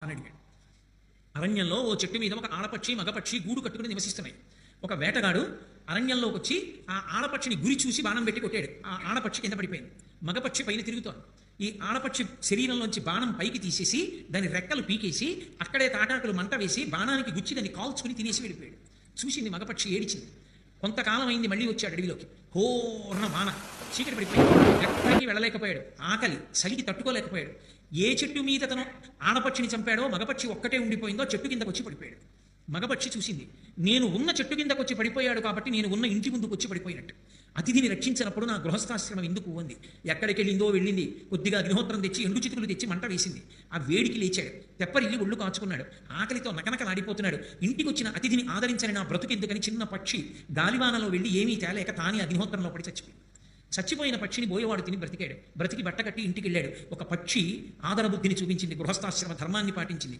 అని అడిగాడు. అరణ్యంలో ఓ చెట్టు మీద ఒక ఆడపక్షి మగపక్షి గూడు కట్టుకుని నివసిస్తున్నాయి. ఒక వేటగాడు అరణ్యంలోకి వచ్చి ఆ ఆడపక్షిని గురి చూసి బాణం పెట్టి కొట్టాడు. ఆ ఆడపక్షి కింద పడిపోయింది. మగపక్షి పైన తిరుగుతోంది. ఈ ఆడపక్షి శరీరంలోంచి బాణం పైకి తీసేసి దాని రెక్కలు పీకేసి అక్కడే తాటాకులు మంట వేసి బాణానికి గుచ్చి దాన్ని కాల్చుకుని తినేసి వెళ్ళిపోయాడు. చూసింది మగపక్షి, ఏడిచింది. కొంతకాలం అయింది, మళ్ళీ వచ్చాడు అడవిలోకి. హోర్న వాన, చీకటి పడిపోయాడు. ఎక్కడికి వెళ్ళలేకపోయాడు. ఆకలి సలికి తట్టుకోలేకపోయాడు. ఏ చెట్టు మీద తను ఆడపక్షిని చంపాడో మగపక్షి ఒక్కటే ఉండిపోయిందో చెట్టు కిందకు వచ్చి పడిపోయాడు. మగపక్షి చూసింది, నేను ఉన్న చెట్టు కిందకు వచ్చి పడిపోయాడు కాబట్టి నేను ఉన్న ఇంటి ముందుకు వచ్చి పడిపోయినట్టు. అతిథిని రక్షించినప్పుడు నా గృహస్థాశ్రమం ఎందుకు ఉంది? ఎక్కడికి వెళ్ళిందో వెళ్ళింది. కొద్దిగా అగ్నిహోత్రం తెచ్చి ఎండు చితుకులు తెచ్చి మంట వేసింది. ఆ వేడికి లేచాడు. తెప్పరిల్లి ఒళ్ళు కాచుకున్నాడు. ఆకలితో నకనకలాడిపోతున్నాడు. ఇంటికి వచ్చిన అతిథిని ఆదరించని నా బ్రతుకెందుకని చిన్న పక్షి గాలివానలో వెళ్ళి ఏమీ తేలేక తానే అగ్నిహోత్రంలో పడి చచ్చిపోయింది. చచ్చిపోయిన పక్షిని బోయవాడు తిని బ్రతికాడు. బ్రతికి బట్ట కట్టి ఇంటికి వెళ్ళాడు. ఒక పక్షి ఆదరబుద్ధిని చూపించింది, గృహస్థాశ్రమ ధర్మాన్ని పాటించింది.